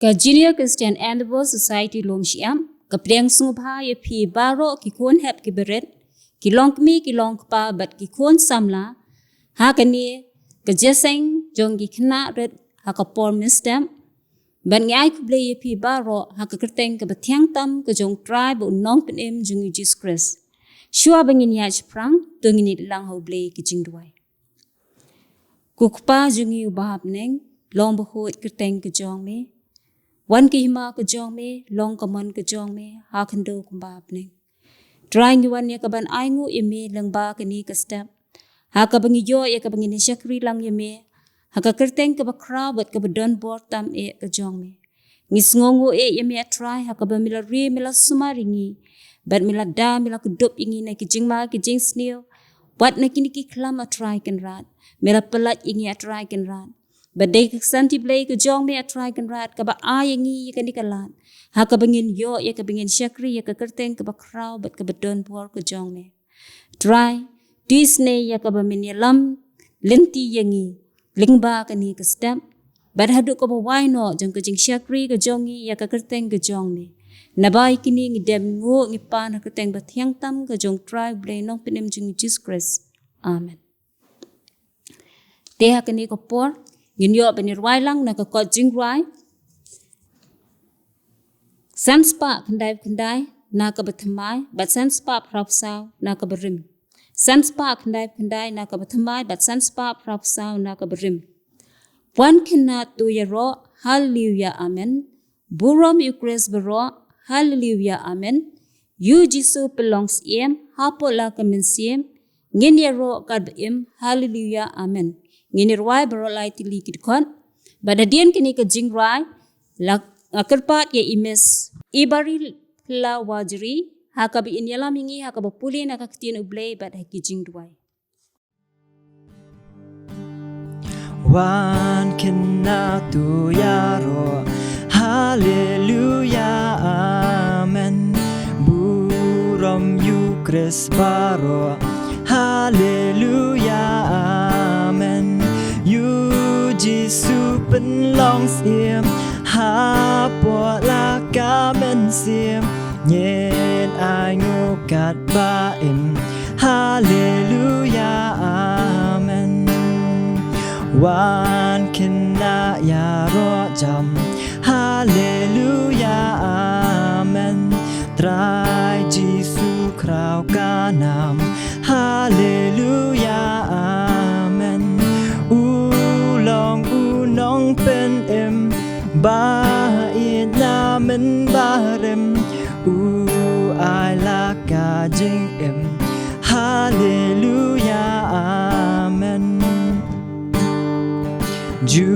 Ka Junior Christian Endeavour Society Lumshyiap ka priang sngewbha ye phi baroh ki khon hep ki beret ki long kmi ki long pa bat ki khon samla ha ka ni ka JCES jong ki Khynnah red ha ka por mistem ban ngai ku ble ye phi baroh ha ka kerteng ka bathyang tam ka jong tribe u Nongpule Jingiaseng Shua bangin ya prang tungini lang ho ble ki Jingrwai kukpa sngewbha neng long bo kerteng ka jong me wan ki hima ka jong me long ka man ka jong me ha khando kumba apne trying wan ya ka ban aingu ime lang ba ka ni ka step ha ka bangi yo ya ka bangi ni shakri lang yeme ha ka kerteng ka ba kra bat ka ba don bor tam e ka jong me ngis ngongu e yeme try ha ka ba mila ri mila sumaringi bat mila da mila kudup ingi na ki jingma ki jing sneo wat na kini ki klam a try kan rat mila pelat ingi a try kan rat badai ka santi play ka jong me a try kan rat ka ba ayangi ka ni kalat ha ka bangin yo ya ka bangin shakri ya ka kerteng ka ba kraw bat ka ba don bor ka jong me try Disney ya ka ba Nongialam linti yangi lingba ka ni ka step bad hadu ka ba why no jong ka jing shakri ka jongi ya ka kerteng ka jong me nabai kini ngi dem ngo ngi pan ka kerteng ba thyang tam ka jong try blay nong penem jing Jesus amen te ha ka ni ko por ngin yo benirwai lang na ka khot Jingrwai sanspa khandai na ka bathamai bat sanspa prapsaw na ka barim sanspa khandai na ka bathamai bat sanspa prapsaw na ka barim wan khinna tu yaro hallelujah amen burom ukres baro hallelujah amen you Jesus belongs em hapo la ka mensiem ngin yaro kad em hallelujah amen Jingrwai baroh lai tili kid khot bada dien kini ka Jingrwai la Kyrpang ye imes ibari la Warjri ha ka bi Nongialam ingi ha ka ba puli na ka ktien ublay bad ha ki Jingrwai Wan Khynnah tu yaro hallelujah amen burom ukres baroh hallelujah amen you Jesus belongs him ha po la ka men sim nyen ai ngu kat ba im hallelujah amen wan Khynnah ya ro jam hallelujah amen trai Jesus kraw ka nam hallelujah amen long u nong pen em ba in na men ba rem u ai la ka jing em hallelujah amen ju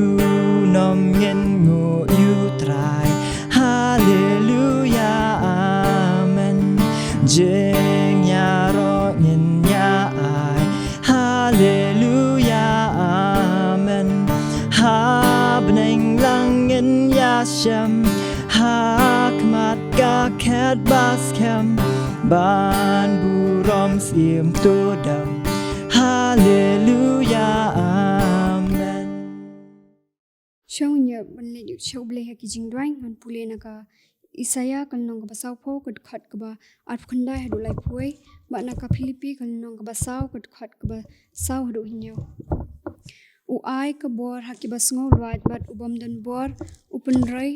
nom ngen ngo you try hallelujah amen jeng ya ro ngen ya ai hallelujah amen ha bneng lang ngen ya shem ha kmat ka khat bas kem ban burom sim to dam hallelujah amen Shong nya banle yu choble ha ki Jingrwai Nonpule na ka Isaya kal nong ka basaw po kud khot ka ba at khundai hadu lai puai ba na ka Philippi kal nong ka basaw kud khot ka ba saw hadu hinyo u ai ka bor ha ki basngol wat bat ubam dan bor upun rai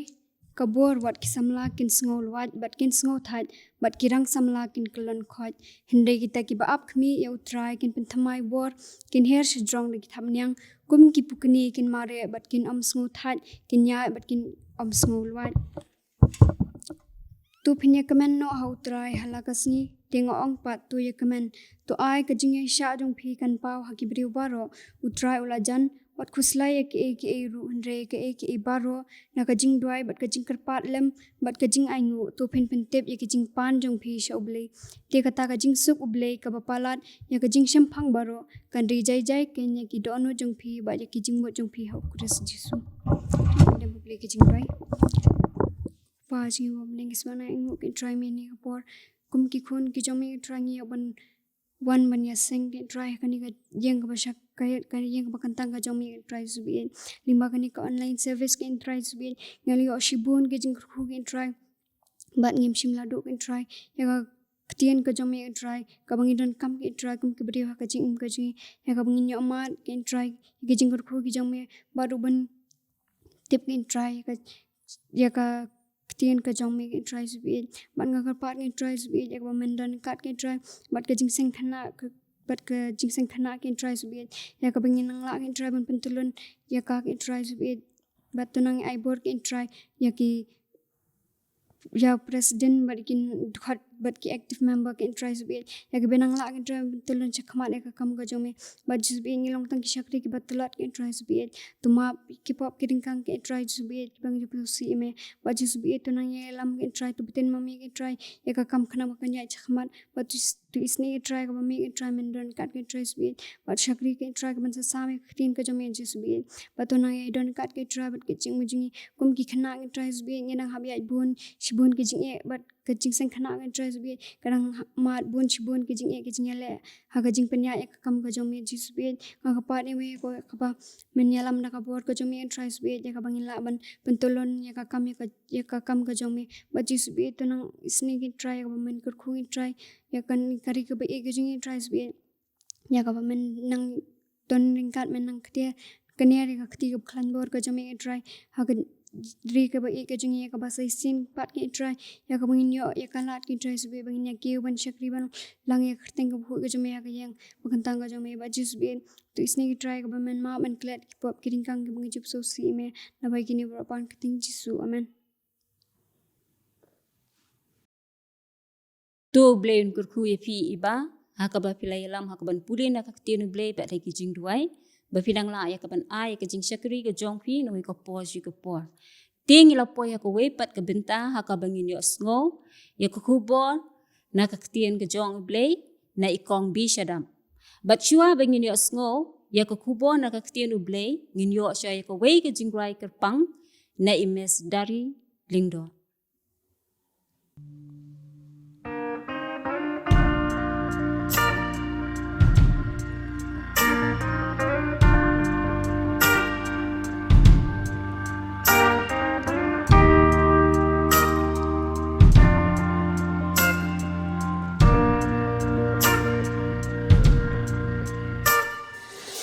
ka bor wat ki samla kin sngol wat bat kin sngo that bat kirang samla kin kalon khot hinde kita ki ba ap khmi ya utrai kin pinthamai bor kin her shidrong ki thamnyang kum ki pukni kin mare bat kin am sngo that kin ya bat kin am sngo wat tu phinya kamen no hau trai halakasni tengo ong pat tu ya kamen to ai ka jinge sha jong phi kan pau ha ki briu baro utrai ulajan wat khuslai ke ru hre ke baro na ka jing duai bat ka jing Kyrpang lem bat ka jing aingu to phin phin tep ya ki jing pan jong phi shoble te kata ka jing suk uble ka bapalat ya ka jing shampang baro kan ri jai jai ke nya ki dono jong phi ba ya ki jing mo jong phi hau kres jisu dem uble ki jing bai pa jing mo ning iswana ingu ki try me ni por kum ki khun ki jomi try ngi ban wan man ya sing ki try ka ni ka jeng ka basak kaya yang bakantang ka jong try subien lima kani ka online service ke try subien ngali o shibun ke jing khu ke try bat ngim shimla do ke try ya ketian ka jong try ka bangin don kam ke try kum ke bri ha ka jing ka jing ya ka bangin yo mat ke try ke jing khu ke jong baru ban tip ke try ka ya ka ketian ka jong ke try subien bat nga ka pat ke try subien ya ka mendon kat ke try bat ka Jingiaseng Khynnah bat ka Jingiaseng Khynnah ke try subien ya ka bangin nang la ke try ban pentulun ya ka ke try subien bat tunang ai bor ke try ya ki ya president bat kin khot bat ki active member ke try subien ya ki benang la ke try pentulun chakmat ya ka kam ka jong bat subien ngilong tang ki shakri ki bat tulat ke try subien tuma ki pop ki ringkang ke try subien bang ju si me bat subien tunang ye lam ke try tu beten mami ke try ya ka kam khana makan ya chakmat bat tu isne ke try ka mami ke try mendon kat ke try subien bat shakri ke try ka ban sa same tin ka jong je subien bat tunang ye don kat ke try bat ke ching mujingi kum ki khana ke try subien ngenang hab ya bun shibun ke jing bat ka Jingiaseng Khynnah ke try subien kadang mat bun shibun ke jing le ha ka jing penya ya ka kam ka jong je subien nga ka pat me ko ka ba Nongyalam da ka bor ka jong try subien ya ka bangin la ban pentulun ya ka kam ya ka kam ka jong bat je subien tunang isne ke try ka men kur khu try ya kan kari ka ba e ka jing try subien ya ka ba men nang ton ringkat men nang ktia kania ka kti ka khlan bor ka jong try ha ka dri ka ba e ka jing ya ka ba sai sin pat ke try ya ka bangin yo ya ka lat ke try subien bangin ya ke ban shakri ban lang ya khteng ka bhu ka jong ya ka yang bakantang ka jong ba je subien tu isne ke try ka ba men ma men klet ki pop ki ringkang ki bangin jup so si me na bai kini bra pan kting jisu amen to blain kur khu ye fi iba ha ka ba pilai lam ha ka ban pule na ka tienu blai pa ki Jingrwai ba filang la ya ka ban ai ka jing shakri ka jong fi no ka po ji ka po ting la po ya ka we pat ka bynta ha ka bangin yo sngo ya ka khu bor na ka tien ka jong blai na ikong bi Shadap bat chua bangin yo sngo ya ka khu bor na ka tienu blai ngin yo sha ya ka we ka Jingrwai Kyrpang na imes dari Lyngdoh.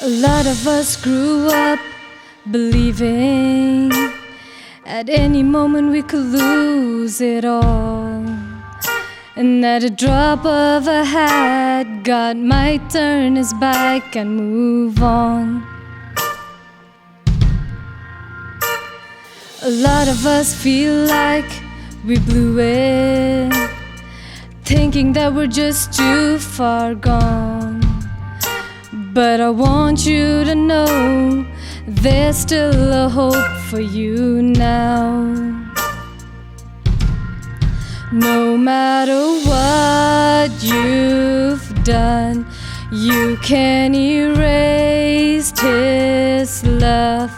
A lot of us grew up believing at any moment we could lose it all, and at a drop of a hat God might turn his back and move on. A lot of us feel like we blew it, thinking that we're just too far gone. But I want you to know there's still a hope for you now. No matter what you've done, you can erase his love.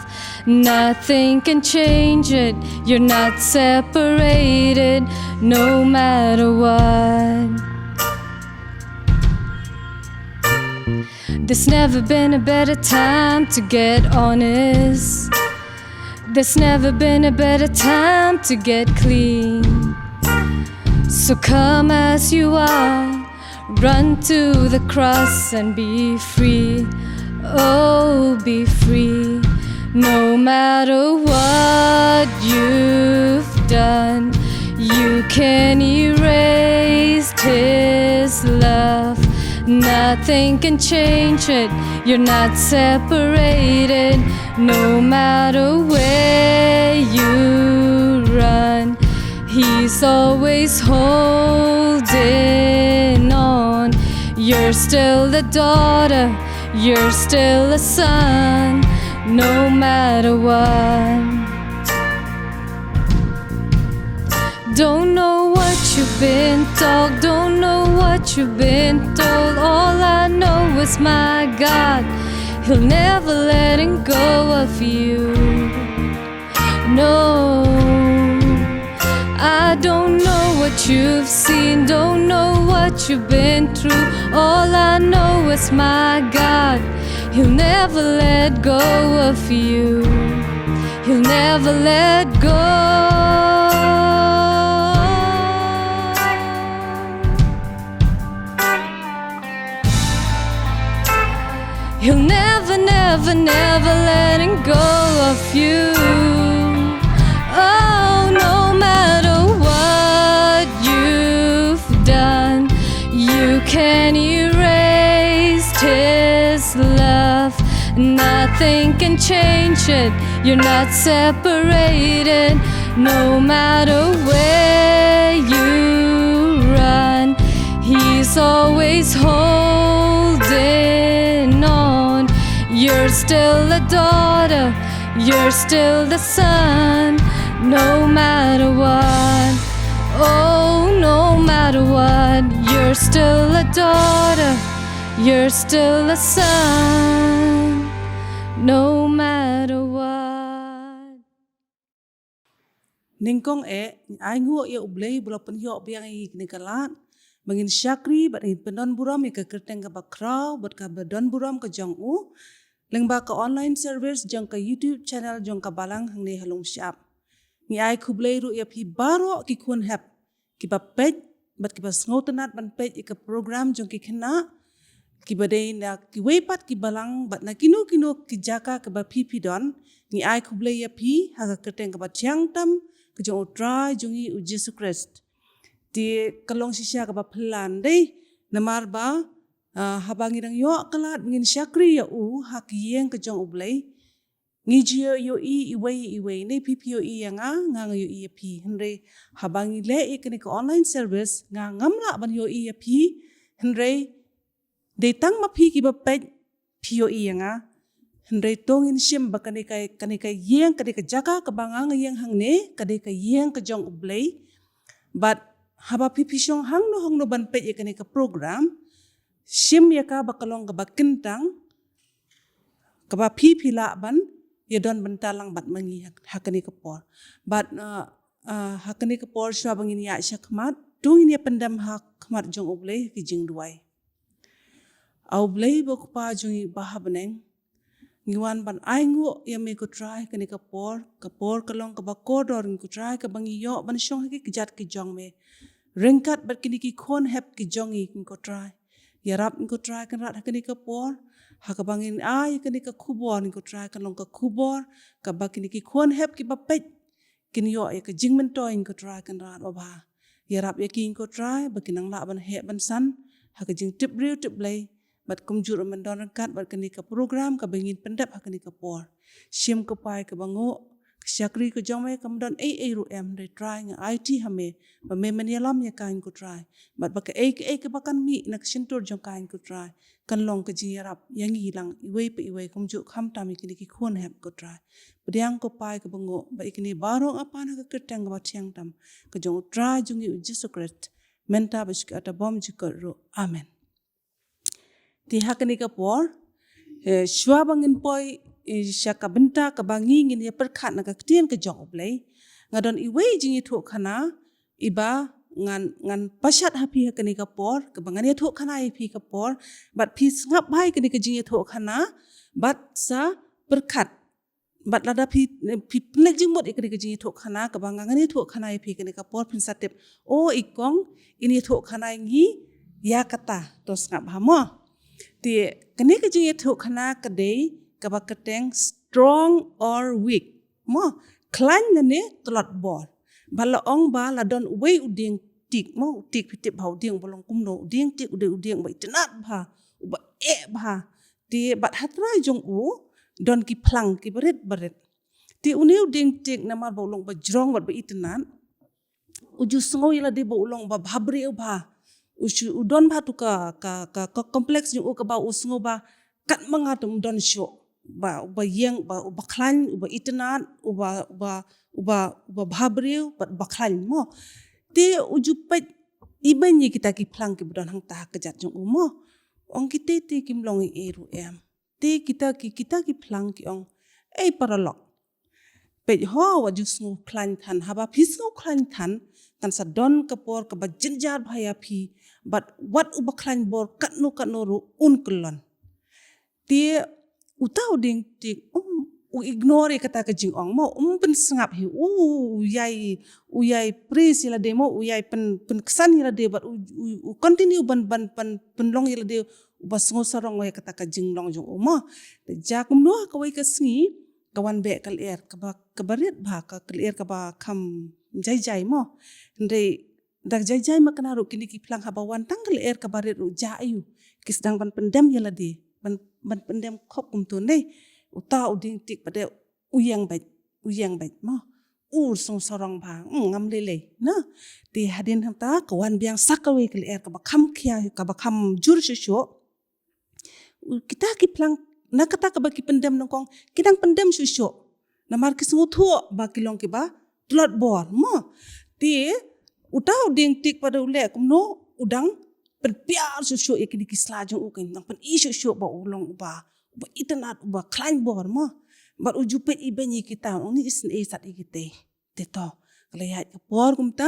Nothing can change it, you're not separated, no matter what. There's never been a better time to get honest. There's never been a better time to get clean. So come as you are, run to the cross and be free. Oh, be free. No matter what you've done, you can erase his love. Nothing can change it, you're not separated. No matter where you run, he's always holding on. You're still a daughter, you're still a son, no matter what. Don't know what you've been told, don't know what you've been told. All I know is my God, He'll never let go of you. No, I don't know what you've seen, don't know what you've been through. All I know is my God, He'll never let go of you. He'll never let go. He'll never, never, never letting go of you. Oh, no matter what you've done, you can erase his love. Nothing can change it. You're not separated. No matter where you run, he's always holding on. You're still a daughter, you're still the son. No matter what, oh, no matter what, you're still a daughter, you're still a son. No matter what. Ningkong ai ngu ya ublei bula penhiok biang I nikalat bangin syakri bat in pendon buram ya kerteng ka bakrau bat ka bedon buram ka jong lengba ka online service jong ka YouTube channel jong ka balang hangne Lumshyiap ni ai kublei ru ya pi baroh ki kun hap ki ba pej bat ki ba sngotenat ban pej ka program jong ki Khynnah ki badai na ki wepat ki balang bat na kino ki jaka ka ba pi don ni ai kublei ya pi ha ka kerteng ka ba chiang tam ka jong utrai jongi u Jesus Christ di kalong sisya ka ba pelan dei namar ba habangi dang yo kalat bingin syakri ya hakiyeng ka jong ublei ngijio yo iwei nei pipio yang nga yo I pi henre habangi le ikani ka online service nga ngamla ban yo I pi henre de tang ma pi ki ba pej pio yang henre tongin shim ba kani ka yeng kani ka jaka ka bangang yang hangne kani ka yeng ka jong ublei but haba pipi syong hang no ban pej ikani ka program shim ya ka bakalong ka bakintang ka ba pipi la ban ya don bentalang bat mangi hakani ka por but hakani ka por swa bangin ya syakmat tungin ya pendam hakmat jong ublei ki Jingrwai au blei bok pa jong bahabneng ngiwan ban ai ngu ya me ko try kani ka por kalong ka ba kodor ngu try ka bangi yo ban syong ki kijat ki jong me ringkat bat kini ki khon hep ki jongi ko try ya rap ko try kan rat kani ka por hakabangin ai kani ka khubor ko try kalong ka khubor ka ba kini ki khon hep ki ba pej kini yo ya ka jingmen toy ko try kan rat ba ya rap ya ki ko try ba kinang la ban he ban san haka jing tip riu tip blai bat kumjur mendon kat bat kani ka program ka bangin pendap hakani ka por shim ka pai ka bango syakri ko jome kam don ru em de try nga IT hame ba me Nongialam ya kain ko try bat ba ka ka bakan mi nak sintur jong kain ko try kan long ka jingarap yang hilang iwei kumju kham tami kini ki khon hep ko try bediang ko pai ka bango ba ikini baroh apa na ka kerteng ba tiang tam ka jong try jongi u Jesus Christ menta ba shik ata bom jikor ro amen ti hakani ka por shwa bangin poi syaka bynta ka bangi ngin ya perkhat na ka ktien ka jong ublei ngadon iwei jingi thu khana iba ngan pashat hapi hakani ka por ka bangan ya thu khana ipi ka por bat phi ngap bai kani ka jingi thu khana bat sa perkhat bat lada phi plek jingmot ikani ka jingi thu khana ka bangan ngani thu khana ipi kani ka por phin satep o ikong ini thu khana ngi ya kata tos ngap hamo ti kani ka jingi thu khana ka dei kaba keteng strong or weak mo klan ne tolot bor bala ong ba la don wei uding tik mo tik pitip bau ding bolong kumno uding tik uding bai tenat bha uba bha ti bat hatra jong don ki plang ki baret ti uniu ding tik namar bolong ba jrong bat ba itenan uju sngo ila de bolong ba bhabri bha udon bha tu ka kompleks jong ka ba usngo ba kat mangatum don sho ba yang ba klan uba itenat uba bhabriu ba klan mo te ujupet ibanyi kita ki plang ki bodon hang ta kejat jong mo ong kite te kim long ru em te kita ki plang ki ong paralok pe ho wa ju sngu klan than haba phisngu klan than kan sa don kapor ka ba jinjar bhaya phi but what uba klan bor katno ru un kulon te utau ding tik ignore kata ke jing ong mo pen sengap hi uyai praise ila de mo uyai pen kesan ila de but continue ban long ila de bas ngosarong we kata ke jing long jong mo jakum no ka wai ka sngi kawan be kal er ka barit ba ka kal er ka ba kham jai mo ndai dak jai makana ru kini ki plang habawan tanggal er ka barit ru jai ki sedang ban pendam ila de ban pendam khop kum tu nei utau ding tik pada uyang bait mo song sorong ba ngam lele na ti hadin hamta kawan biang sakawe kal er ka ba kham khia ka ba kham jur shusho kita ki plang na kata ka ba ki pendam nongkong kidang pendam shusho na mar ki sungu thuo ba kilong ki ba tlot bor mo ti utau ding tik pada ule kumno udang penpiar shusho ikini ki slajong ukin nang pen shusho ba ulong ba itanat ba klein bor mo bar ujupet ibenyi kita ni isn sat ikite teto kala ya bor kumta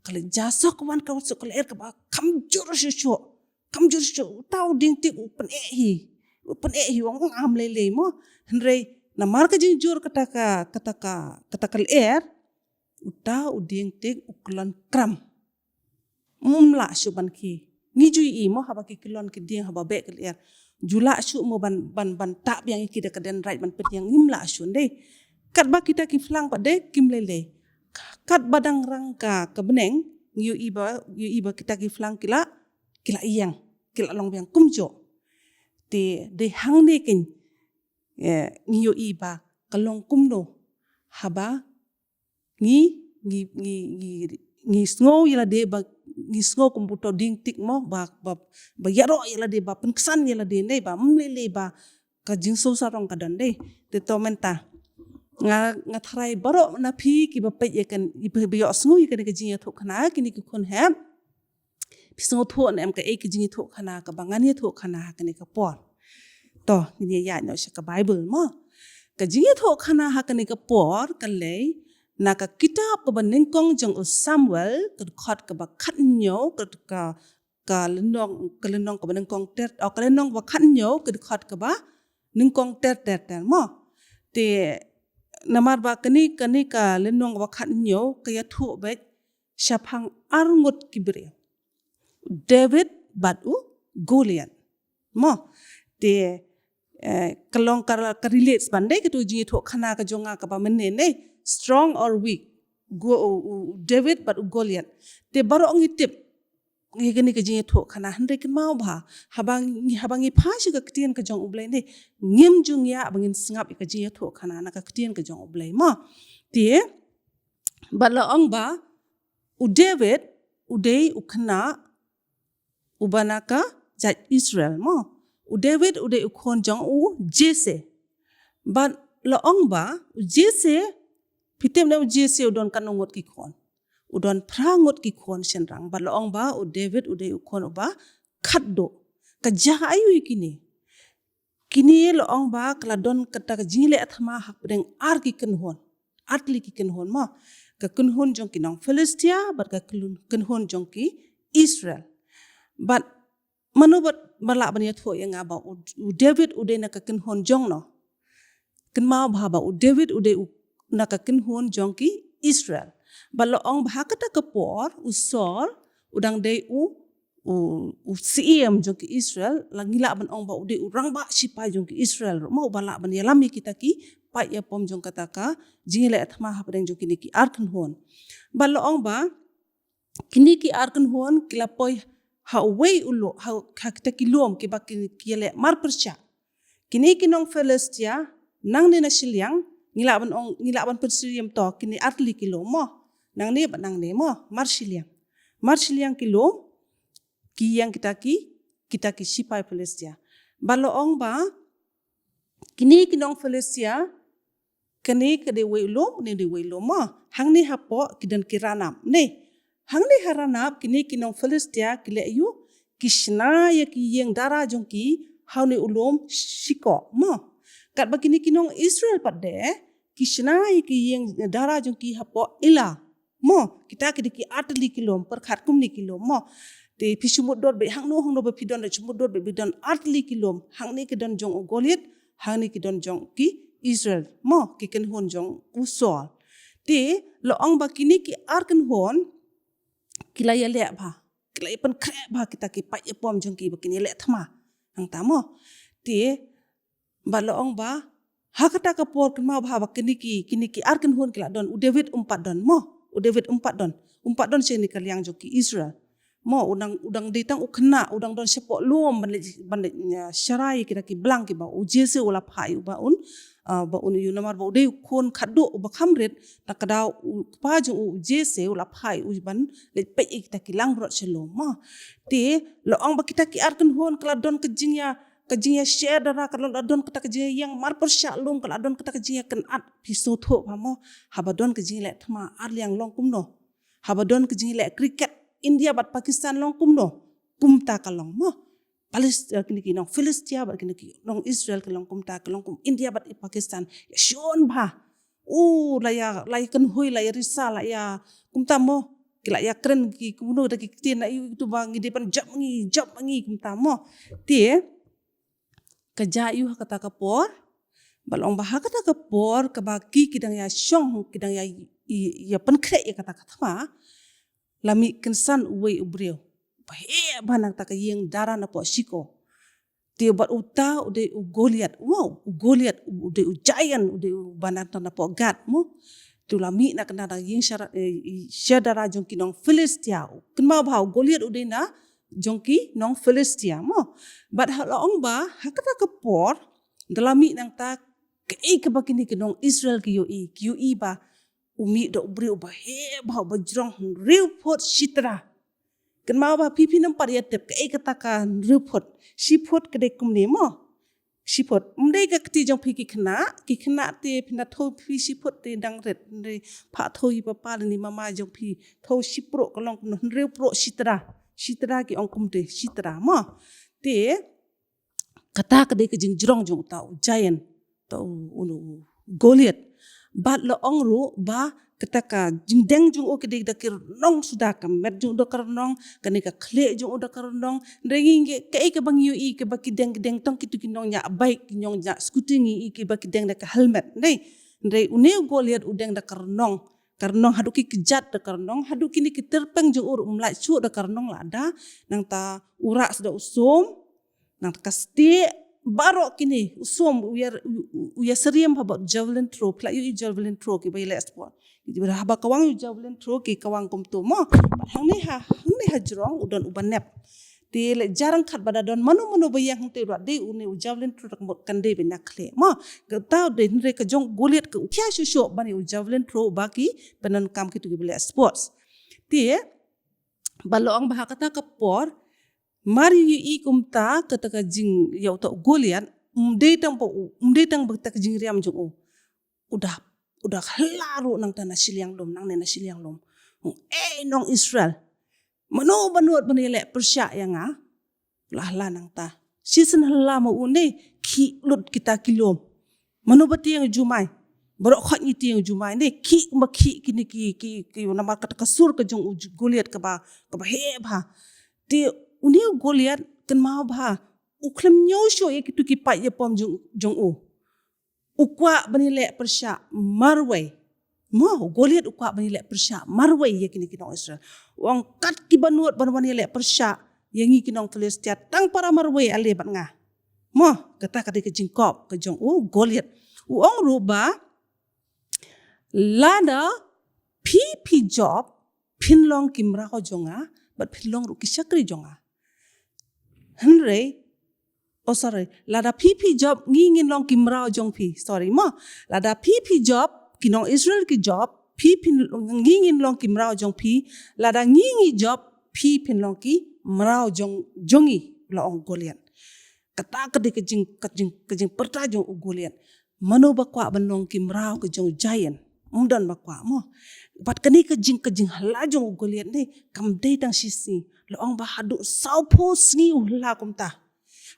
kala jasok wan ka usuk kala er ka ba kamjur shusho tau ding tik pen hi wong am lele mo hendrei na mar ka jingjur kata kal er utau ding tik uklan kram mumla shuban ki ngijui mo haba ki kilon ki ding haba be kal er jula shu mo ban tak yang kita kaden right ban pet yang ngimla shun deh kat ba kita ki flang pa de kim lele kat badang rangka ke beneng yu iba kita ki flang kila iyang kila long biang kumjo de hang de kin yu iba kalong kumno haba ngi sngo yala de ba ngisgo kumputo ding tik mo ba yaro yala de ba penkesan yala de nei ba mlele ba ka jingso sarong kadan de to menta nga thrai baroh na phi ki ba pe yekan ibe yo sngu yekan ke jing thok khana kini ki khon he pisngo tho na em ka e ki jing thok khana ka bangan ye thok khana kani ka por to ni ya no sha ka bible mo ka jing thok khana ha kani ka por ka le na ka kitab ka baningkong jong Samuel ka khot ka ba khat nyo ka lenong ka baningkong ter ka lenong ba khat nyo ka khot ka ba ningkong ter mo te namar ba kani ka lenong ba khat nyo ka ya thu bet shaphang arngut kibre David batu Goliath mo te kalong ka relates bandai ka tu ji tho khana ka jonga ka ba menne ne strong or weak David but Goliath te baroh ngitip ngigani ka jing tho khana hande kin mau ba habangi phashi ka ktien ka jong ublai ne ngim jungya bangin sngap ka jing tho khana na ka ktien ka jong ublai ma te bala ong ba David udei ukhna ubana ka jat Israel mo David udei ukhon jong JCES but la ong ba JCES pitem na JCES udon kanongot ki khon udon prangot ki khon senrang ba laong ba David udei ukhon ba khaddo ka jahayu kini laong ba kala don kata jingle athma hak reng ar ki kenhon atli ki kenhon ma ka kenhon jong ki nong Philistia bat ka kenhon jong ki Israel but manobat bala bania tho yang ba David udei na ka kenhon jong no kenmau ba David udei naka kinhon jongki Israel balo ong bahakata kapor usor udang dei CM jongki Israel langila ban ong ba udei urang ba sipai jongki Israel mau bala ban yalami kita ki pa ya pom jong kata ka jingile athma hapreng jongki ni ki arkan hon balo ong ba kini ki arkan hon kilapoi ha wei ulo ha kita ki lom ki ba ki yele mar persya kini kinong Philistia nang ni na silyang ngilaban persiriam to kini atli kilo mo nang ne mo marsiliang kilo ki yang kita ki sipai Philistia balo ong ba kini kinong Philistia kini kede weilo ne de weilo mo hang ni hapo kidan kiranam ne hang ni haranap kini kinong Philistia kile yu kishna ya ki yang dara jongki haune ulom shiko mo kat bagini kinong Israel padde kishna ki yang dara jongki hapo ila mo kita ki atli kilom per khat kumni kilom mo te pisumut dot be hang no be pidon de chumut dot be bidon atli kilom hang ni kedon jong Goliath hang ni ki don jong ki Israel mo ki kan hon jong usol ti lo ong ba kini ki ar kan hon kila ya le ba kila pen kre ba kita ki pa ye pom jong ki ba kini le thma hang ta mo ti ba lo ong ba ha kata ka por kan ma ba kini ki ar kan hon kila don u David don mo u David umpat don se ni kaliang jong ki Israel mo udang ditang u khna udang don sepok luom ban syarai kita ki blang ki ba u JCES ula phai ba un yu namar ba udei khon khaddo ba khamret ta kada pa ju u JCES ula phai u ban le pe kita ki lang rot selo mo ti lo ong ba kita ki ar kan hon kala don ke jingya share dara kala don kita ke jingya yang mar persya lum kala don kita ke jingya kan at piso tho pa mo habadon ke jingya le thma ar liang long kumno habadon ke jingya le cricket India bat Pakistan long kumno kumta kalong mo Palestina kini nong Philistia bat kini nong Israel kalong kumta kalong kum India bat Pakistan ya shon bha laya kan hui laya risa laya kumta mo kila ya kren ki kumno da ki tin na itu bang di depan job ngi kumta mo ti kaja yu kata kapor balong bah kata kapor kabaki kidang ya shong kidang ya penkre ya kata ma lami kensan uwe ubreu bahe banang ta kayeng dara na po siko ti bat uta ude u Goliath ude u giant ude u banang ta na po gat mo tu lami na kana da yeng syadara jong ki nong Philistia kenma ba Goliath ude na jong ki nong Philistia mo bat halong ba hakata kapor dalami nang ta ke ba kini ki nong Israel ki yo ba umi do breu ba he ba bajrong real pot shitra kan ma ba pipi nam pariatep ke kata ka real pot shi pot ke de kumne mo shi pot umde ka kti jong phi ki khna te phina tho phi shi pot te dang ret re pha thoi pa pa ni mama jong phi tho shi pro kalong real pro shitra ki ong kumte shitra mo te kata ka de ka jingrong jong ta giant to Goliath bat lo ong ru ba ketaka jingdeng jung o kede da kir nong suda ka met jung do kar nong kane ka khle jung o da kar nong rengi ke ke bang yu ke ba kideng tong kitu ki nong nya bike ki nong nya scooter ngi ke ba kideng da ka helmet ndai une Goliath udeng da kar nong hadu ki kejat da kar nong hadu kini ki terpeng jung ur umlai su da kar nong la da nang ta ura suda usum nang ka sti baroh kini usom uya seriam haba javelin throw pla yu javelin throw ki bai last sport ki bara haba kawang yu javelin throw ki kawang kum tu mo hang ni ha jrong udon ubanep te le jarang khat bada don manu bayang te rat de uni javelin throw mot kan de be nakhle mo ka ta de re ka jong Goliath ka ukya shu bani javelin throw ba ki penan kam ki tu ki bai sports te balong bah kata ka por mari yu kumta kata jing yau ta Goliath umde tang bakta jing riam jong udah helaru nang tanah siliang lom nang nena siliang lom nong Israel mano banut banile persya yang lah nang ta season hala mo une ki lut kita kilom mano bati yang jumai baroh khot ni ti yang jumai ne ki kini ki nama kata kasur ke jong Goliath ka ba he ba ti uni Goliath kan ma ba uklam nyosho ye kitu ki pa ye pom jong ukwa banile persya marwai mo Goliath ukwa banile persya marwai ye kini kinong Israel wang kat ki banut banile persya yengi kinong Philistia tang para marwai ale bat nga mo kata ke jingkop ke jong Goliath uong ruba lada pi job pinlong kimra ko jonga bat pinlong ru kisakri jonga lada pipi job ngingin long kimrao jong pi mo lada pipi job kinong Israel ki job pipi ngingin long kimrao jong pi lada ngingi job pipi long ki mrao jongi long Goliath kata kede kejing perta jong Goliath mano bakwa banong kimrao ke jong giant umdan bakwa mo bat kani kejing halajong Goliath ne kam dei tang sisi long ba hadu saupo sngi ulla kumta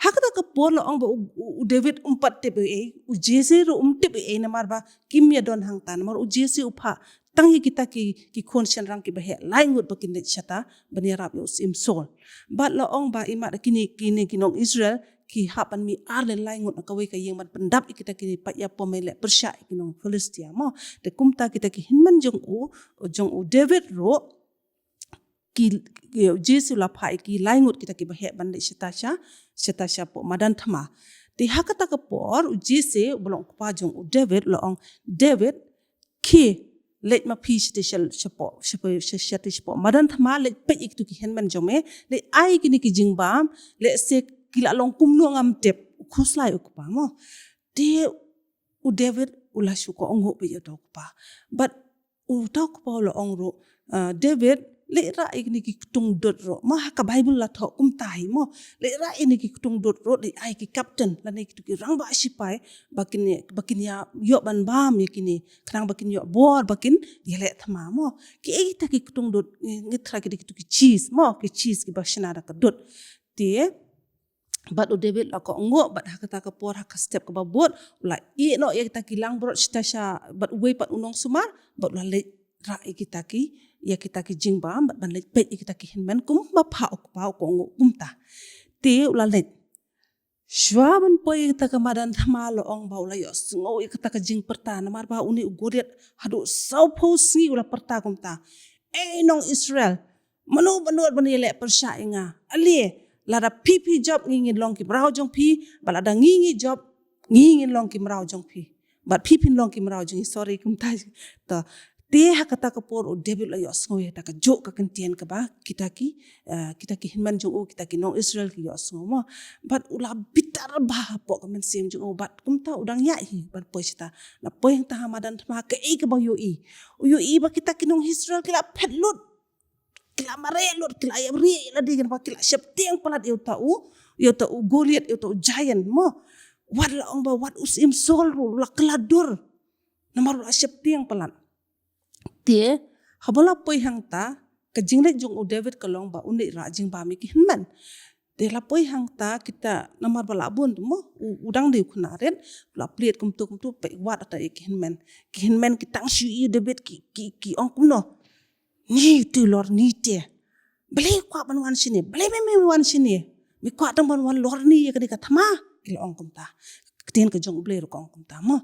hakata ka por long ba u David umpat tebe u JCES ro umtebe namar ba kimya don hang tan mar u JCES upha tangi kita ki khonshen rang ki ba he laingut ba kinne chata banirap yo sim sol bat long ba ima kini kinong Israel ki hapan mi arlen laingut nakawai ka yang man pendap kita kini pat ya pomele persya kinong Filistia mo de kumta kita ki hinman jong u David ro ki Jesu la phai ki laingut kita ki bahe bande shetasha po madan thama ti hakata ka por JCES bolong pa jong u David lo ong David ki let ma pi shapo madan thama let pe ik tu ki henman jome le ai kini ki jingbam le se kila long kumno ngam tep khuslai ukpa mo te u David ula shuko ongo pe yo pa but u tok pa lo ong ro David le ra ikni ki kutung dot ro ma ka Bible la tho kum tai mo le ra ini ki kutung dot ro le ai ki captain la ne ki rang ba sipai bakin ya yo ban bam yakini krang bakin yo bor bakin yele thama mo ki ai ta ki kutung dot ngitra ki cheese mo ki cheese ki bashna ra ka dot te but u David la ko ngo but hakata ka por hak step ka babot la I no ya kita kilang bro stasha but we pat unong sumar but la le ra kita ki ya kita ki jingbam ban let pe kita ki hinman kum ba pha ok pa ko ngo kumta te ula let shwaban poi kita ka madan thama lo ong ba ula yo sngo kita ka jing perta na mar ba uni ugoriat hadu sau pho si ula perta kumta nong Israel manu banut banile persya inga ali lada pipi job ngingin long ki brau jong pi balada ngingi job ngingin long ki brau jong pi but pipin long ki brau jong sorry kumta ta te hakata ka por o David la yos ngoy ta ka jo ka kentien ka ba kita ki hinman jong o kita ki nong Israel ki yos mo but ula bitar ba po ka men sim jong o but kumta udang ya hi but po sita na po yang ta hamadan thma ka e ka ba yo i ba kita ki nong Israel kila petlut kila marelut kila yabri la di kan ba kila septiang palat yo ta u Goliath yo ta u giant mo wat la ong ba wat usim sol ru la keladur namar la septiang palat te habala poi hang ta ka jinglet jong u David kalong ba uni ra jing ba mi ki hinman te la poi hang ta kita namar bala bun mo udang de khunaren la plate kum tu pe wat ata ki hinman ki tang shu i David ki ong kum no ni tu lor ni te bele kwa ban wan sini bele me wan sini mi kwa tang ban wan lor ni ka ka thama ki ong kum ta ten ka jong ble ro ong kum ta mo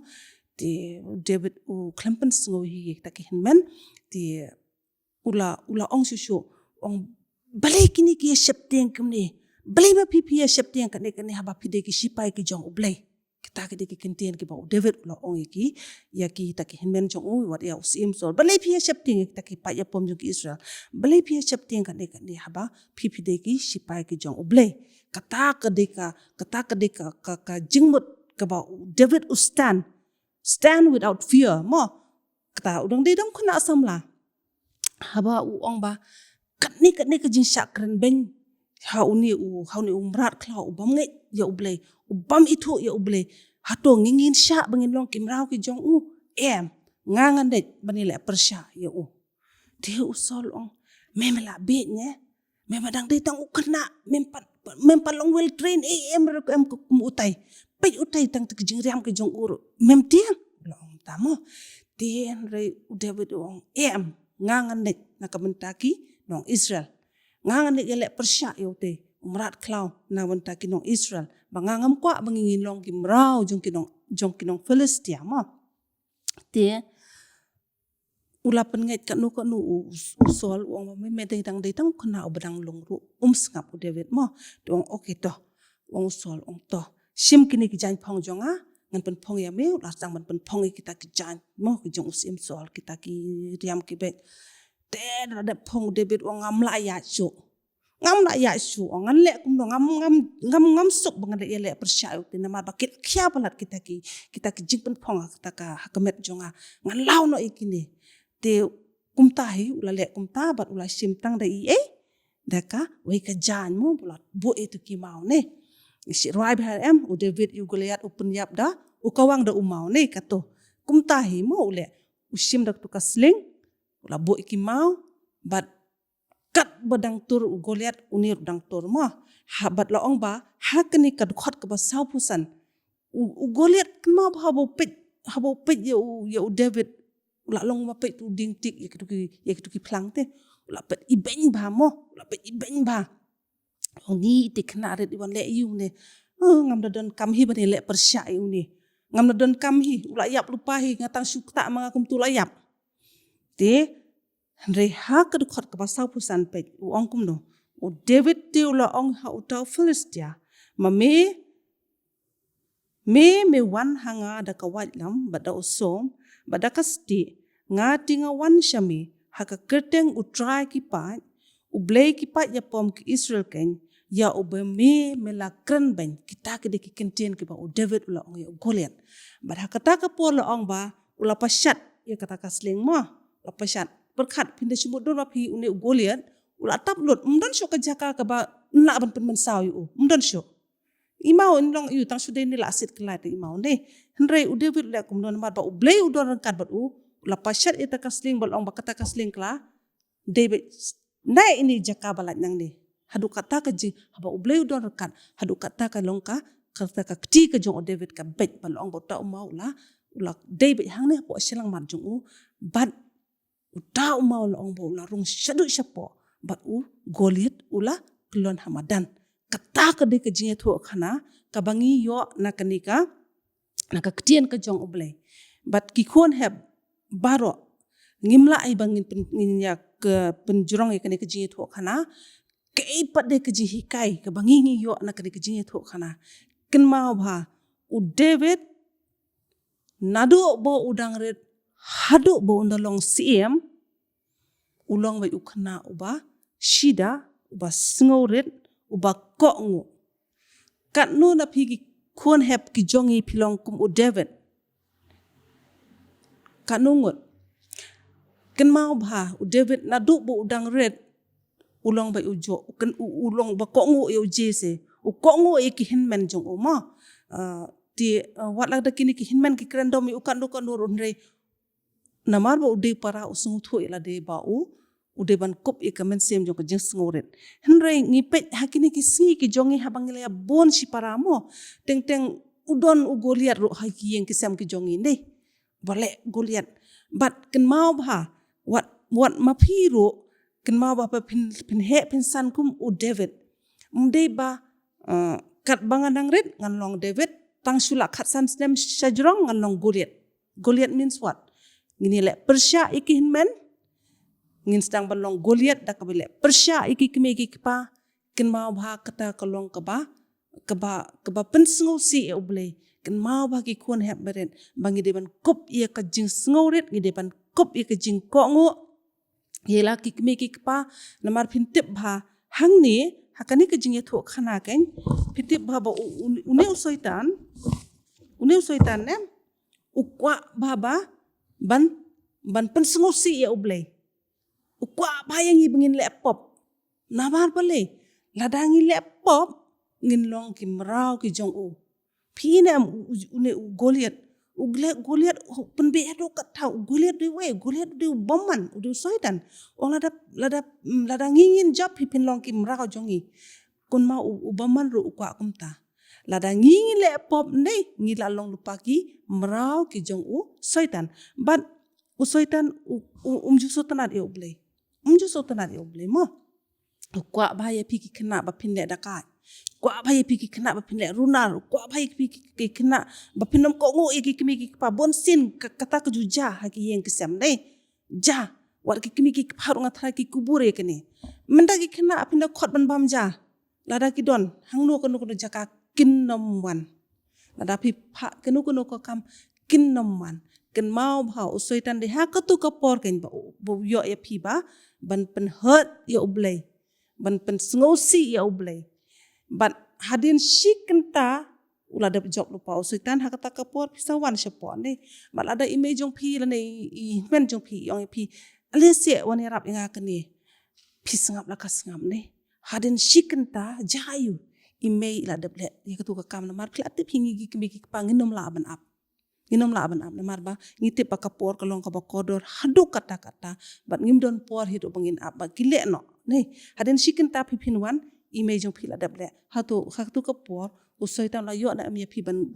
te David u klempen sngo hi ta ki hinmen te ula ong shu ong balai kini ki septeng kumni balai ma pipi septeng ka ne haba pide ki sipai ki jong ublai kita ki kentien ki ba David ula ong ki ya ki ta ki hinmen jong u wat ya usim sol balai pi septeng ta ki pa ya pom jong ki Israel balai pi septeng ka ne haba pipi de ki sipai ki jong ublai kata ka ka jingmut ka ba David u stand without fear mo kata udang de dong khuna samla haba u ong ba katni ka jin shakren ben hauni umrat klau ubam ngai ya ublei ubam itu ya ublei hato ngingin sha bangin long kimrau ki jong u ngangan de banile persya ya u te usol ong memela be nye memadang de tang ukna mempan long well train em ko utai pe utai tang te jingrwai ki jong uru mem tiang long tamo ten re David ong ngangan net na kabentaki nong Israel ngangan net yele persya yote umrat klau na bentaki nong Israel bangangam kwa bangingin long ki mrau jong kinong Filistia mo te ula penget ka nu usol ong me de tang kena obadang long ru sngap David mo dong okay to ong usol ong to sim kini ki jan phong jonga ngan pen phong ya me la sang pen phong kita ki jan mo ki jong usim sol kita ki riam ki bet te da phong David ong ngam la ya su ngan le kum no ngam sok bangan le persya te na ma bakit khya palat kita ki jing pen phong kita ka hakamet jonga ngan law no ikini te kumta hi ula le kumta bat ula sim tang da i daka wei ka jan mo bulat bo itu ki mau ne si roi bha u David u Goliath u penyap da u kawang da umau ne kato kumta hi mo ule usim dak tu ka sling ula bo ki mau bat kat badang tur u Goliath unir dang tur mo habat la ong ba hakni kad khot ka ba sau pusan u Goliath kma ba habo pet ya u David ula long ma pet tu ding tik ya ki plang te ula pet ibeng ba mo ula pet ibeng ba ni te khna re di wan le yu ne ngam Nadon kam hi bani le persya ni ngam Nadon kam hi ulayap lupa hi ngatang syukta mangakum tu layap te reha ke khot ke pasau pusan pe ong kum no u David te ula ong ha utau Philistia me wan hanga da kawat lam bada usom bada kasti nga tinga wan syami haka kerteng utrai kipat ublei kipat ya pom ke Israel ken ya ubeme melakren ben kita ke de kentien ke ba u David ula ong ya Goliath bada kata ka pol ong ba ula pasyat ya kata kasling ma ula pasyat berkat pindah semut don api une Goliath ula tap lut mdan syok kajaka ka ba nla ban pen mensau yu mdan syok imau nlong yu tang sudah ni lasit kelai te imau ne henrei u David le kum don mat ba u blei u don kan bat u la pasyat ita kasling bal ong ba kata kasling kla David nai ini jaka balat nang ni hadu kata ka ji ba u blei u don kan hadu kata ka longka kata ka kti ka jong u David ka bet bal ong ba ta umau la David hang ne po selang mat jong u bat uta umau la ong ba la rung syadu syapo bat u Goliath ula kelon hamadan kata ka de ka jinge tho khana ka bangi yo na kanika na ka ktien ka jong ublei bat ki khon heb baroh ngimla ai bangin ya ke penjurong ya kanika jinge tho khana ke ipat de ka ji hikai ka bangi ngi yo na kanika jinge tho khana ken mau bha u David nadu bo udang red hadu bo undalong siem ulong bai ukhna uba shida uba sngoret uba kokngu kat nu na phigi khon hep ki jongi philong kum u David kanungut ken mau bha u David na du bu udang red ulong bai ujo ken ulong ba kokngu e jese u kokngu e ki hinmen jong uma ti wat la da kini ki hinmen ki krendom u kan du kan ron re namar ba u de para usung thu ila de ba u ude ban kop e kamen sem jong jeng sngoret henrei ngipet hakini ki si ki jongi habangile bon si paramo teng udon u Goliath ro haki yeng ki sem ki jongi ne bole Goliath bat ken mau bha wat mapiro ken mau ba pin he pin san kum u David mde ba kat banganang red ngan long David tang sula khat san stem shajrong ngan long Goliath means what ngini le persya iki hinmen ngin Sdang balong Goliath da kabile persya iki kemegi kpa ken mau bha kata kalong kaba pensngo si e ublei ken mau bha ki khon hep beren bangi deban kop ye ka jing sngoret ngi deban kop ye ka jing kongo yela ki kemegi kpa namar phintip bha hangni hakani ka jing ye tho khana ken phintip bha ba une usoitan ne ukwa bha ba ban pensngo si e ublei ukwa bayang ibengin laptop nabar pale ladangi laptop ngin long ki mrau ki jong u phine une Goliath Goliath penbe do katha Goliath de we Goliath de bomman u soitan ong ladangi ngin job pin long ki mrau jongi kun ma u bomman ro ukwa kumta ladangi ngin laptop ne ngi la long lupa ki mrau ki jong u soitan but u soitan umjuso tanat e ublei umjuso tanat e ublei mo kwa bahaya piki kena ba pinle dakat kwa bahaya piki kena ba pinle runar kwa bahaya piki kena ba pinom ko ngo iki kimi ki pa bonsin kata kejuja haki yeng kesam dei ja wat ki kimi ki paru ngathra ki kubure kene menda ki kena pinda khot ban bam ja lada ki don hangno kono kono jaka kinnom wan lada pi pha kono ko kam kinnom wan ken mau bha usoitan de ha katu kapor ken bo yo ya phi ba ban pen hurt ya ublei ban pen sngosi ya ublei but hadin shikenta ula da job lupa usoitan ha kata kapor pisawan syapo ne bal ada image jong phi la ne men jong phi yong phi alese wani rap inga kene phi sngap la kasngap ne hadin shikenta jayu imei la deble ya katu ka kam na mar klatip hingi gi kimi ki panginom la ban ap namar ba ngitip pa kapor kalong ka kodor hadu kata bat ngimdon por hidu bangin ap ba kile no ne hadin shikin ta phipinwan image jong phila dable hatu kapor usoi ta la yo na mi phi ban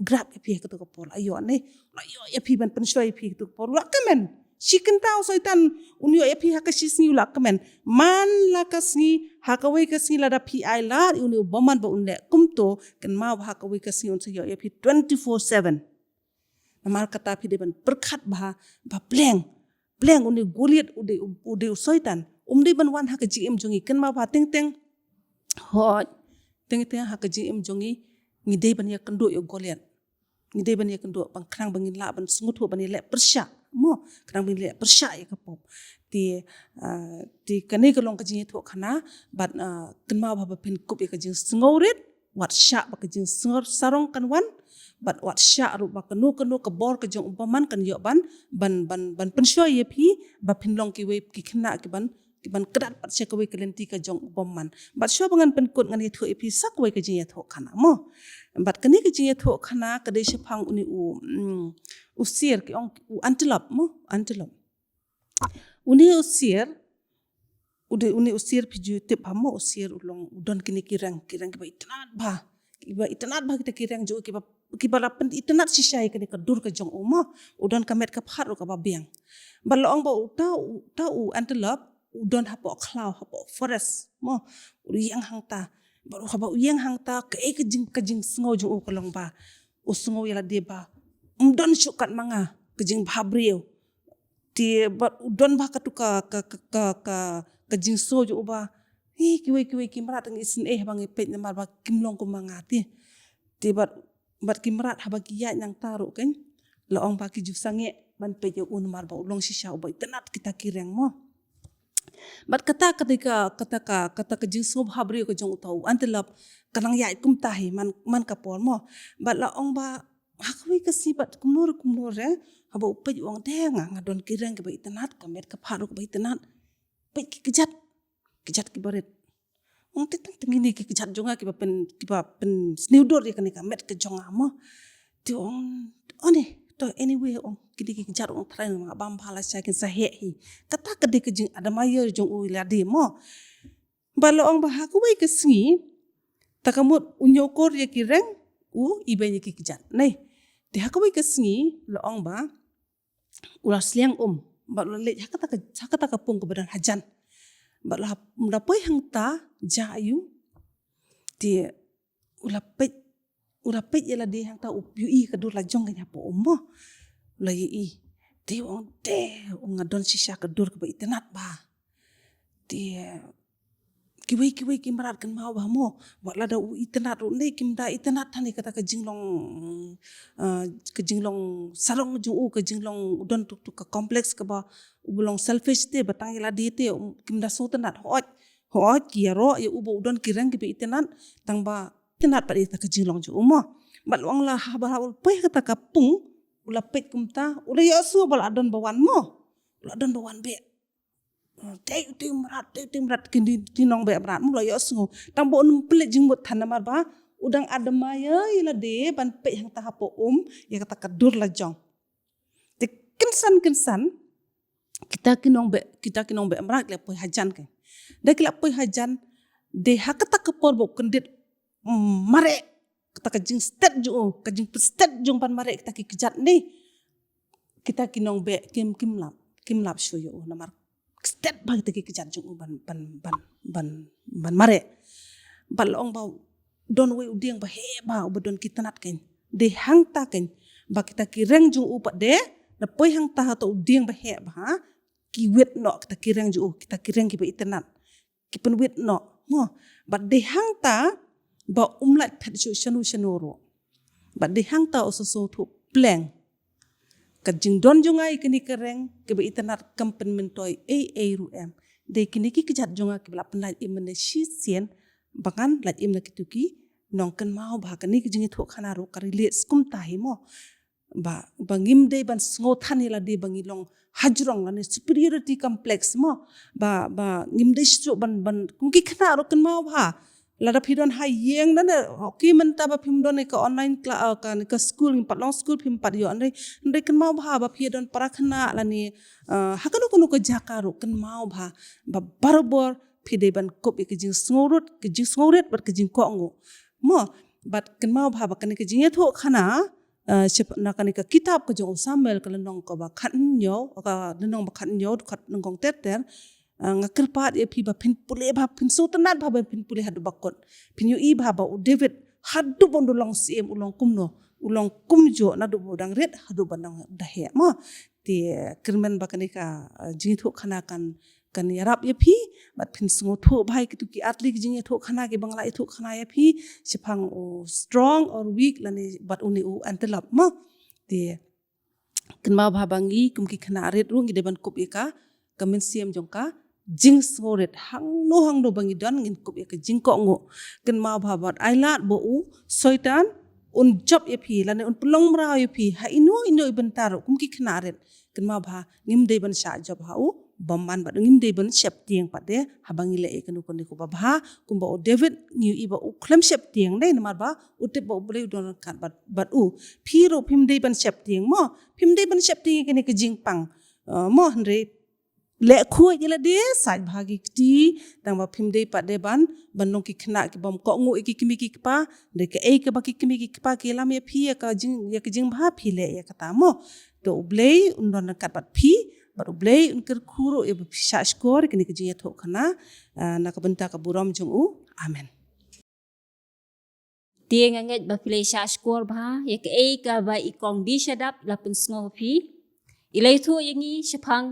grab phi ka to kapor ayo ne la yo ya phi ban pensoi phi tu por la kamen chicken tau soitan unyo epi hakashi sngi ulak kemen man lakasngi hakawai kasngi lada pi ailat unyo boman ba unle kumto kan mau hakawai kasngi unsa yo epi 24/7 namar kata pi deban berkat bah pleng unyo goliat ude soitan deban wan hakaji em jongi kan mau ba teng hot teng hakaji em jongi ngidei ban ya kendo yo goliat ngidei ban ya kendo bang krang bangin la ban sungut ho ban le persya mo krang bangin le persya ya kapop ti kane kalong kajing tho khana bat kenma ba pin kup ya kajing sngorit wat sya ba kajing snor sarong kanwan bat wat sya ru ba kanu ke bor kajing umpaman kan yo ban pensyo ye phi ba pinlong ki we ki khna ki ban kedat pat sya kawai kelenti ka jong umpaman bat syo bangan penkut ngan ye tho epi sak we kajing ya tho khana mo bat kani kajing ya tho khana kadai syapang uni usir ki ong antelope uni usir uni usir piju tip hamo usir ulong udon kini kirang ki ba itanat ba kita kirang jo ki ba lapen itanat sisai kani kadur ka jong umo udon kamet ka phat ro ka ba biang balong ba uta antelope udon hapo klau hapo forest mo uyang hangta baru haba uyang hangta ke kajing sngo jo kolong ba usngo yala de ba udon syukat manga kajing bhabriu ti bat udon ba katuka ka jingso jo ba kiwe kimrat ng isin bang ipet namar ba kimlong ko mga ti bat kimrat haba kiya nang taro kan laong ba ki jusange ban pe jo unmar ba ulong sisya ba itanat kita kireng mo bat kata ka jingso bhabri ko jong utau antelap kanang ya kum tahi man kapor mo bat laong ba hakwi kasibat kumur haba upej wong denga ngadon kirang ke ba itanat kamet ka pharu ba itanat pe ki kejat ki baret wong titang tengini ki kejat jonga ki ba pen snewdor ya kani kamet ke jonga mo ti wong one to anyway ong kidi ki kejat wong trai ma bam phala sa kin sa he kata kede ke jing ada mayer jong u la de mo balo ong ba hakwi kesngi takamut unyokor ya kirang ibenye ki kejat nei ti hakwi kesngi loong ba ulah sliang ba le hakata ka pung ko badan hajan ba la poi hangta jayu ti ulah pet yala de hangta upi ka dur la jong nya po mo la yi ti ong ngadon sisya ka dur ka ba itanat ba ti kiwe kimrat kan mau ba mo wala da itanat ru nei kimda itanat thani kata ka jinglong sarong ju ka jinglong udon tuk ka complex ka ba ubulong selfish te batang ila di te kimda so tanat hot kiaro ya ubo udon kirang ki itanat tang ba itanat pa ita ka jinglong ju mo balwang la haba pe kata ka pung ula pet kumta ula ya so bal adon bawan mo ula adon bawan be Timrat kini tinong be berat mula ya sungu tang bo Nongpule jingbut thanamar ba udang adamaya ila de ban pe hang tahapo ya kata kadur la jong te kinsan kita kinong be berat le poi hajan ke de kila poi hajan de hakata kapor bo kendit mare kata ka jing stet jo ka jing stet jong pan mare kita ki kejat ni kita kinong be kimlap shoyo namar step bang tegi kejat jong ban mare balong bau don we udiang ba heba ubadon kita nat ken de hang ta ken ba kita kireng jong upat de na poi hang ta to udiang ba heba ki wet no kita kireng jong kita kireng ki ba itanat ki pen wet no mo ba de hang ta ba umlat phet shanu shanoro ba de hang ta oso thu pleng kajing don jongai kini kereng ke be itanat kampen mentoi ru de kini ki kejat jonga ke bla penlat imene shisien bangan lat imna kituki nongken mau ba kani kejing thu khana ro karile skum tahi mo ba bangim de ban sngo thani la de bangilong hajrong lani superiority complex mo ba ngim de stro ban kungki khana ro kan mau ba lada phidon ha yeng na ki menta ba phimdon ka online class ka school patlong school phim pat yo andre kan mau ba phidon parakhana lani hakanu kunu ko jakaro kan mau ba barobor phide ban kop ke jing sngoret bat ke jing ko ngo mo bat kan mau ba kan ke jing tho khana nakani ka kitab ka jong Samuel ka lenong ka ba khat nyo ka lenong ba khat nyo khat nongkong ter ngakirpat e phi ba phin pule ba phin sultanat ba phin pule hadu bakot phin yu i ba David hadu bon dolong sim ulong kumno ulong kumjo na du bodang red hadu banang dahe mo ti kirmen ba kanika jingithu khana kan yarap ye phi bat phin sngo tho bhai ki tu ki atli ki jing tho khana ki bangla tho khana ye phi siphang strong or weak lani bat uni u antelap mo ti kinma bhabangi kum ki khana red ru ngi deban kup eka kamin siam jongka jing sngo red hang no bangi don ngin kup eka jing ko ngo kinma bhabat ailat bo u soitan un job ye phi lani un pulong mra ye phi ha ino iban taro kum ki khana red kinma bha ngim deban sha job ha u bomban ba ngim deban shep tiang pa de habangi le ekanu kon ko ba bha kumba o David nyu iba u khlem shep tiang dei namar ba utip ba bole don kan bat u phiro phim deban shep tiang mo phim deban shep tiang ke jingpang mo hanre le khu yela de sai bhagi ti tang ba phim dei pa de ban banong ki khna ki bom ko ngu ki kimi ki pa de ke e ke ba ki kimi ki pa ke lam ye phi ka jing bha phi le ya kata mo to blei undon kat bat phi baru blei unkir khuro e sha skor kini kiji tho khana na ka bynta ka buram jong u amen tieng anget ba play sha skor bha ye ke e ka ba I kong di Shadap la pun sngo phi ilai thu yangi shphang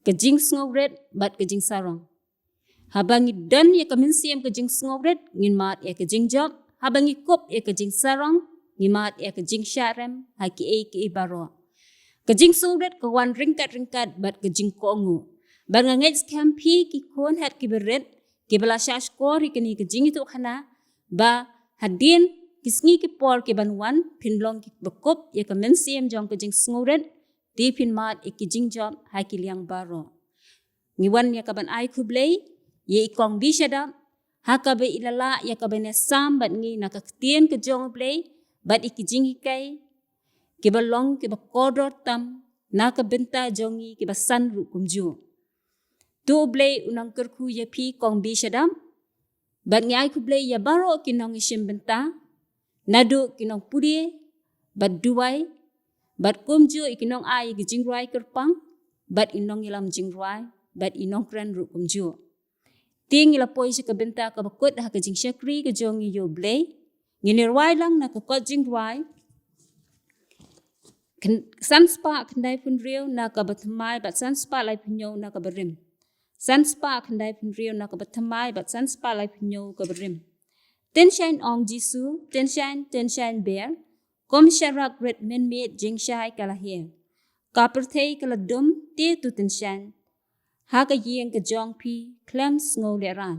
ke jing sngo red bat ke jing sarong habangi dan ye ka min siam ke jing sngo red ngin mat ye ke jing job habangi kop ye ke jing sarong ngin mat ye ke jing sharem ha ki e ki baroh kajing sungret kawan ringkat bat kajing kongu banganget skampi ki kon hat ki beret ki bala shash kor ikani kajing itu khana ba hadin kisngi ki por ki banwan pinlong ki bekop ya kamen siam jong kajing sungret di pin mat ikijing job ha ki liang baro ngiwan ya kaban ai kublei ye ikong di Shadap ha ka be ilala ya kabane sam bat ngi nakaktian ke jong blei bat ikijing hikai kiba long kiba kodor tam na ka bynta jongi kiba san ru kumju tu blei unang kerku ye phi kong bi Shadap bat ngai ku blei ya baroh ki nongiashim bynta nadu ki Nongpule bat Duwai bat kumju ikinong ai ki Jingrwai Kyrpang bat Nongialam Jingrwai bat Nongkren ru kumju ting ila poi si ka bynta ka bakut ha ka jing shakri ka jongi yo blei nginirwai lang na ka kot Jingrwai sanspa khandai pun rio na ka bathamai bat sanspa lai punyo na ka berim sanspa khandai pun rio na ka bathamai bat sanspa lai punyo ka berim tenshine ong jisu tenshine bear kom sharak red men met jingshai kala he ka perthei kala dum te tu tenshine ha ka yeng ka jong pi klam sngo le ran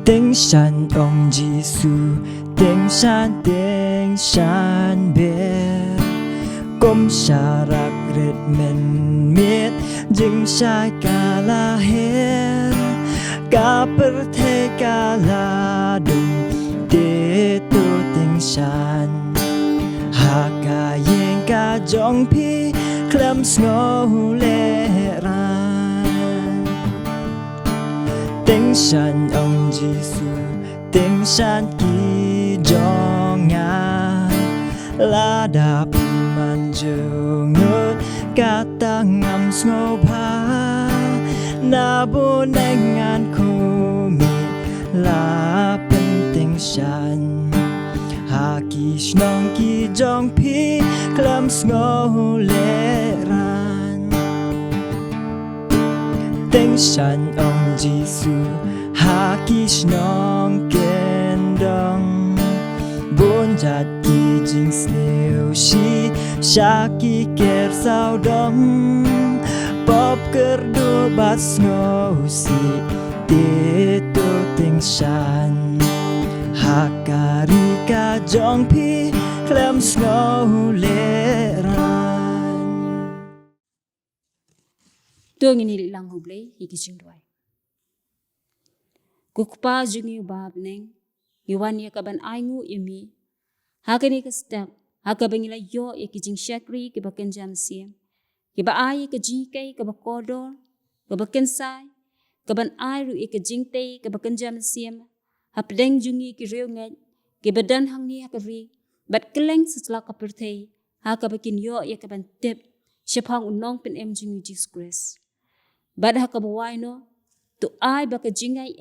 Tiếng shan ông Giêsu tiếng shan bé kom sharak red men miet jing shai kala her ka per the kala dum te tu tiếng shan ha ka yen ka jong pi klam snow le ran tiếng shan ông Giêsu tiếng shan ki jong la đạp man jungut kata ngam sngewbha na bonengan kumi la penting shan haki snong ki jong pi klam sngeu leran tiếng shan ông Giêsu haki snong kendong bon jat ki jing sneu shi shaki ker sao dom pop ker do bat snow si te to ting shan hakari ka jong pi klam snow leran tu ngini lang hublei iki Jingrwai kukpa sngewbha neng Iwan ya kaban aingu imi hakani ka Sdang hakabangila yo ya kijing shakri ki baken jam siam ki ba ai ka jikai ka bakodor ka baken sai ka ban ai ru ka jingtei ka baken jam siam hapdeng jungi ki riu ngai ki badan hang ni hakari bat keleng setelah kapertei haka bakin yo ya kaban tep syapang unong pen em jungi Jesus Christ bad haka bawai no tu ai baka jingai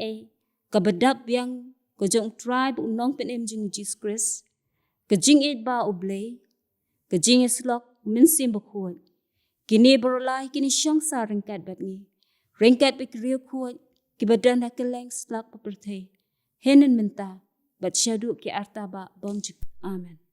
kabadap yang kejong tribe unong pen em jungi Jesus Christ kejing ba ublei kejing slok minsim bakhot kini berolai kini syangsa ringkat bat ni ringkat pikriu kuat ki badan hakeleng slak papertei henen menta bat syadu ki arta ba bonjuk amen.